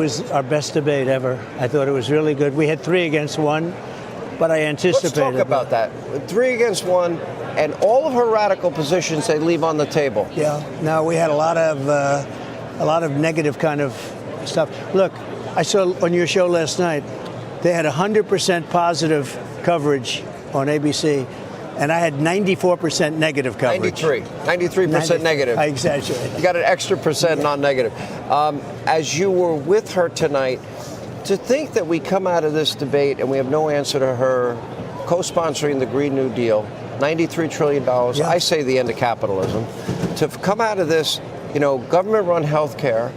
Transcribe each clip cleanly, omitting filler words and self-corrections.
It was our best debate ever. I thought it was really good. We had 3 against 1, but I anticipated. Let's talk about that. 3 against 1, and all of her radical positions they leave on the table. Yeah. No, we had a lot of negative kind of stuff. Look, I saw on your show last night, they had 100% positive coverage on ABC. And I had 94% negative coverage. 93% negative. I exaggerated. You got an extra percent non-negative. As you were with her tonight, to think that we come out of this debate and we have no answer to her co-sponsoring the Green New Deal, $93 trillion, yeah. I say the end of capitalism, to come out of this, government-run health care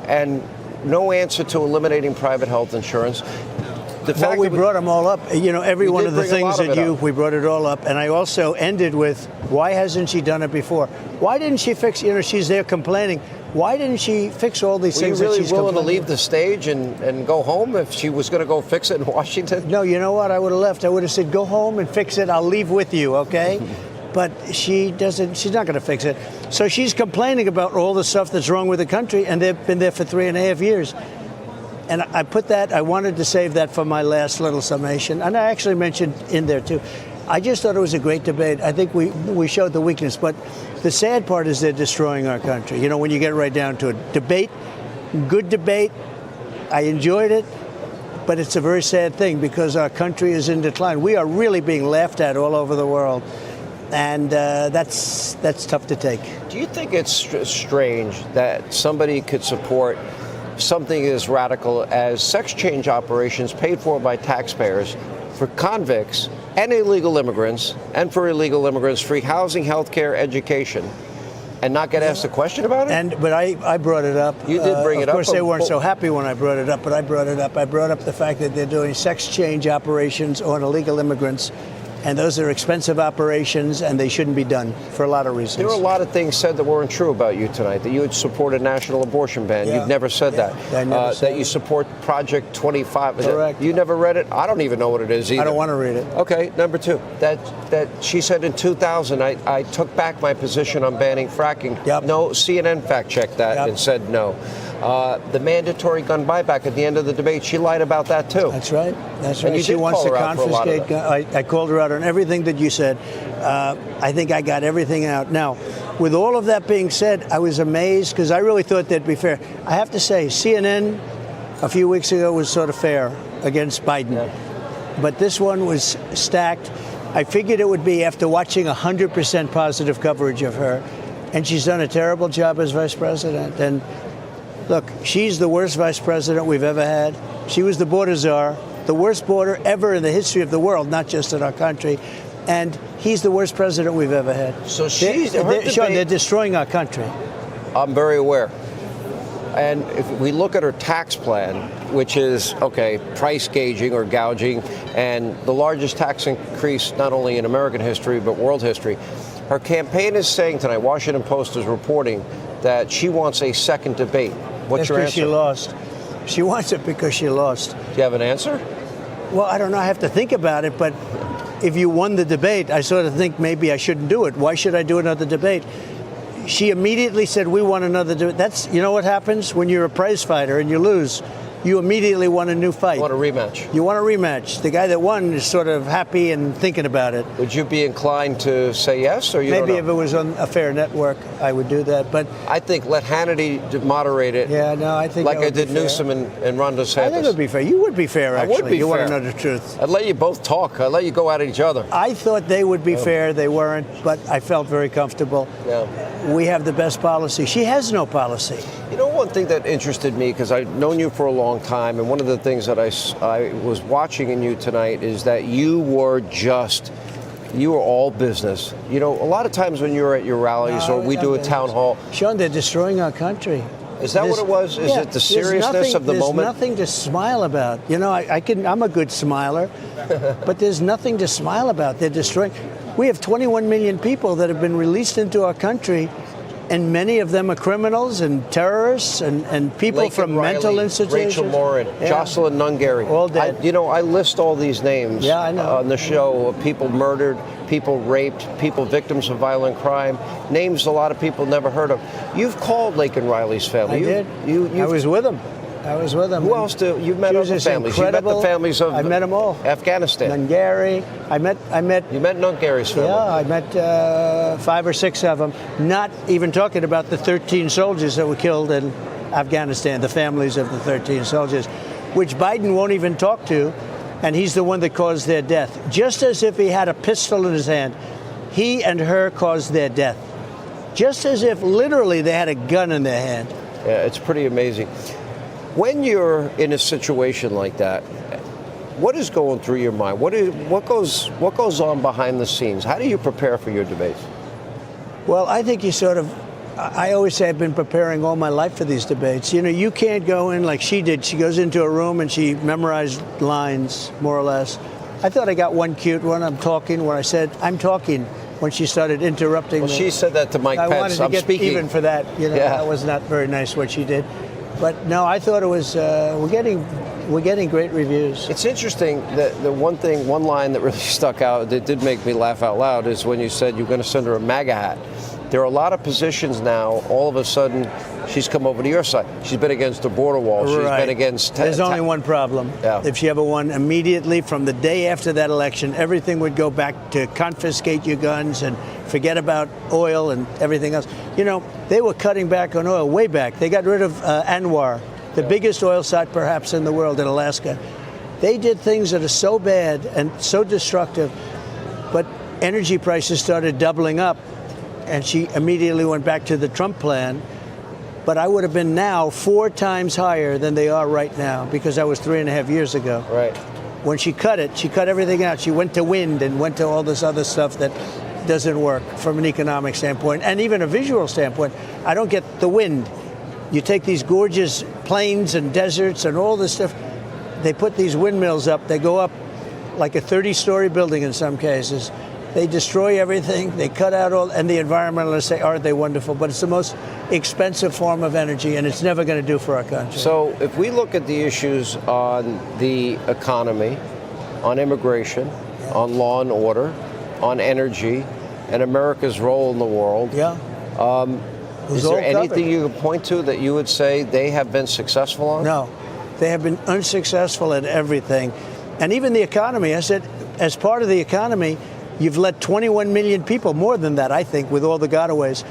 and no answer to eliminating private health insurance. Well, we brought them all up. Every one of the things that we brought it all up. And I also ended with, why hasn't she done it before? Why didn't she fix, she's there complaining. Why didn't she fix all these things that she's complaining? Were you really willing to leave the stage and go home if she was going to go fix it in Washington? No, you know what? I would have left. I would have said, go home and fix it. I'll leave with you, okay? But she's not going to fix it. So she's complaining about all the stuff that's wrong with the country, and they've been there for 3.5 years. And I wanted to save that for my last little summation. And I actually mentioned in there, too. I just thought it was a great debate. I think we showed the weakness. But the sad part is they're destroying our country. When you get right down to it. Debate, good debate. I enjoyed it. But it's a very sad thing because our country is in decline. We are really being laughed at all over the world. And that's tough to take. Do you think it's strange that somebody could support something as radical as sex change operations paid for by taxpayers for convicts and illegal immigrants, and for illegal immigrants, free housing, health care, education, and not get asked a question about it? But I brought it up. You did bring it up. Of course, they weren't so happy when I brought it up, but I brought it up. I brought up the fact that they're doing sex change operations on illegal immigrants. And those are expensive operations, and they shouldn't be done for a lot of reasons. There were a lot of things said that weren't true about you tonight, that you would support a national abortion ban. Yeah. You've never said that. I never said that you support Project 25. Correct. You never read it? I don't even know what it is either. I don't want to read it. Okay, number 2. That she said in 2000, I took back my position on banning fracking. Yep. No, CNN fact-checked that and said no. The mandatory gun buyback at the end of the debate, she lied about that too. That's right. That's right. And She wants to confiscate. I called her out on everything that you said. I think I got everything out. Now, with all of that being said, I was amazed because I really thought they'd be fair. I have to say, CNN a few weeks ago was sort of fair against Biden. Yeah. But this one was stacked. I figured it would be after watching 100% positive coverage of her. And she's done a terrible job as vice president. And look, she's the worst vice president we've ever had. She was the border czar, the worst border ever in the history of the world, not just in our country. And he's the worst president we've ever had. So they're destroying our country. I'm very aware. And if we look at her tax plan, which is, price gauging or gouging, and the largest tax increase not only in American history, but world history, her campaign is saying tonight, Washington Post is reporting, that she wants a second debate. What's your answer? She lost. She wants it because she lost. Do you have an answer? Well, I don't know. I have to think about it. But if you won the debate, I sort of think maybe I shouldn't do it. Why should I do another debate? She immediately said, we want another debate. That's, what happens when you're a prize fighter and you lose? You immediately want a new fight. You want a rematch. You want a rematch. The guy that won is sort of happy and thinking about it. Would you be inclined to say yes, or you maybe don't know? If it was on a fair network, I would do that. But I think let Hannity moderate it. Yeah, no, I think like I did Newsom and Ron DeSantis. I think it would be fair. You would be fair, actually. I would be you fair. Want to know the truth. I'd let you both talk. I'd let you go at each other. I thought they would be fair. They weren't, but I felt very comfortable. Yeah. We have the best policy. She has no policy. One thing that interested me, because I've known you for a long time, and one of the things that I was watching in you tonight is that you were all business. A lot of times when you're at your rallies or we do a town hall. Sean, they're destroying our country. Is that what it was? Is it the seriousness of the moment? There's nothing to smile about. I'm a good smiler, but there's nothing to smile about. They're destroying. We have 21 million people that have been released into our country, and many of them are criminals and terrorists and people from mental institutions. Rachel Morin, Jocelyn Nungary. All dead. I list all these names I know. On the show of people murdered, people raped, people victims of violent crime, names a lot of people never heard of. You've called Laken Riley's family. I did. I was with them. I was with them. Who else you've met other families? You met the families of I met them all. Afghanistan. Nungary. I met. You met Nungary's family. Yeah, I met 5 or 6 of them. Not even talking about the 13 soldiers that were killed in Afghanistan, the families of the 13 soldiers, which Biden won't even talk to, and he's the one that caused their death. Just as if he had a pistol in his hand, he and her caused their death. Just as if literally they had a gun in their hand. Yeah, it's pretty amazing. When you're in a situation like that, what is going through your mind? What goes on behind the scenes? How do you prepare for your debates? Well, I think you sort of, I always say I've been preparing all my life for these debates. You know, you can't go in like she did. She goes into a room and she memorized lines, more or less. I thought I got one cute one. I'm talking where I said, I'm talking, when she started interrupting me. Well, she said that to Mike Pence. I wanted to get speaking. even for that. You know, that was not very nice what she did. But no, I thought it was, we're getting great reviews. It's interesting that one line that really stuck out, that did make me laugh out loud, is when you said you're going to send her a MAGA hat. There are a lot of positions now, all of a sudden, she's come over to your side. She's been against the border wall. She's been against... There's only one problem. Yeah. If she ever won, immediately from the day after that election, everything would go back to confiscate your guns and forget about oil and everything else. You know, they were cutting back on oil way back. They got rid of Anwar, the biggest oil site perhaps in the world, in Alaska. They did things that are so bad and so destructive, but energy prices started doubling up. And she immediately went back to the Trump plan. But I would have been now 4 times higher than they are right now, because that was 3.5 years ago. Right. When she cut everything out. She went to wind and went to all this other stuff that doesn't work from an economic standpoint and even a visual standpoint. I don't get the wind. You take these gorgeous plains and deserts and all this stuff. They put these windmills up. They go up like a 30-story building in some cases. They destroy everything. They cut out all, and the environmentalists say, aren't they wonderful? But it's the most expensive form of energy, and it's never going to do for our country. So if we look at the issues on the economy, on immigration, on law and order, on energy, and America's role in the world, is there anything you could point to that you would say they have been successful on? No. They have been unsuccessful at everything. And even the economy, I said, as part of the economy, you've let 21 million people, more than that, I think, with all the gotaways.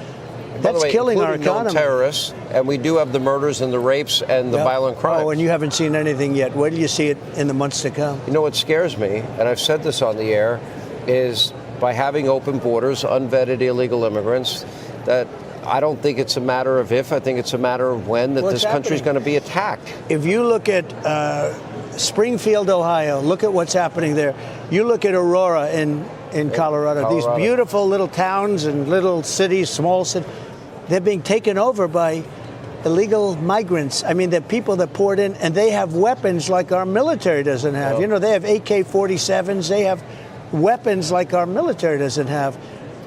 That's killing our economy. Terrorists, and we do have the murders and the rapes and the violent crimes. Oh, and you haven't seen anything yet. Wait till you see it in the months to come. You know what scares me, and I've said this on the air, is by having open borders, unvetted illegal immigrants, that I don't think it's a matter of if, I think it's a matter of when that this country is going to be attacked. If you look at Springfield, Ohio, look at what's happening there. You look at Aurora in Colorado, these beautiful little towns and little cities, small cities, they're being taken over by illegal migrants. I mean, they're people that poured in, and they have weapons like our military doesn't have. Well, you know, they have AK-47s. They have weapons like our military doesn't have.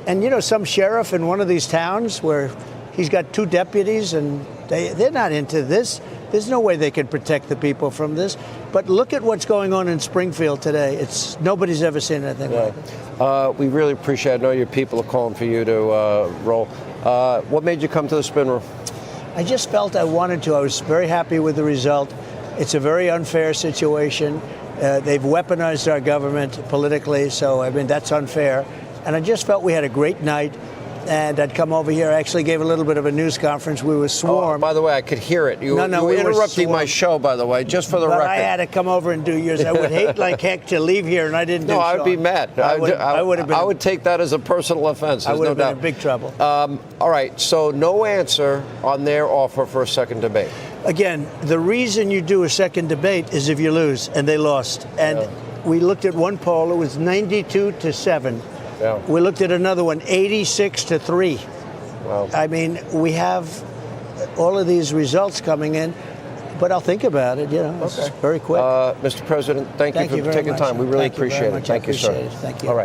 And, you know, some sheriff in one of these towns where he's got 2 deputies, and they're not into this. There's no way they can protect the people from this. But look at what's going on in Springfield today. Nobody's ever seen anything like it. We really appreciate it. I know your people are calling for you to roll. What made you come to the spin room? I just felt I wanted to. I was very happy with the result. It's a very unfair situation. They've weaponized our government politically, so, I mean, that's unfair. And I just felt we had a great night. And I'd come over here. I actually gave a little bit of a news conference. We were swarmed. Oh, by the way, I could hear it. You were interrupting my show, by the way, just for the record. I had to come over and do yours. I would hate like heck to leave here and I didn't do No, I would be mad. I would take that as a personal offense. I would have been in big trouble. All right, so no answer on their offer for a second debate. Again, the reason you do a second debate is if you lose, and they lost. And we looked at one poll. It was 92-7. Yeah. We looked at another one, 86-3. Wow. I mean, we have all of these results coming in, but I'll think about it. You know, it's very quick. Mr. President, thank you for taking time. We really appreciate it. Thank you, sir. Thank you. All right.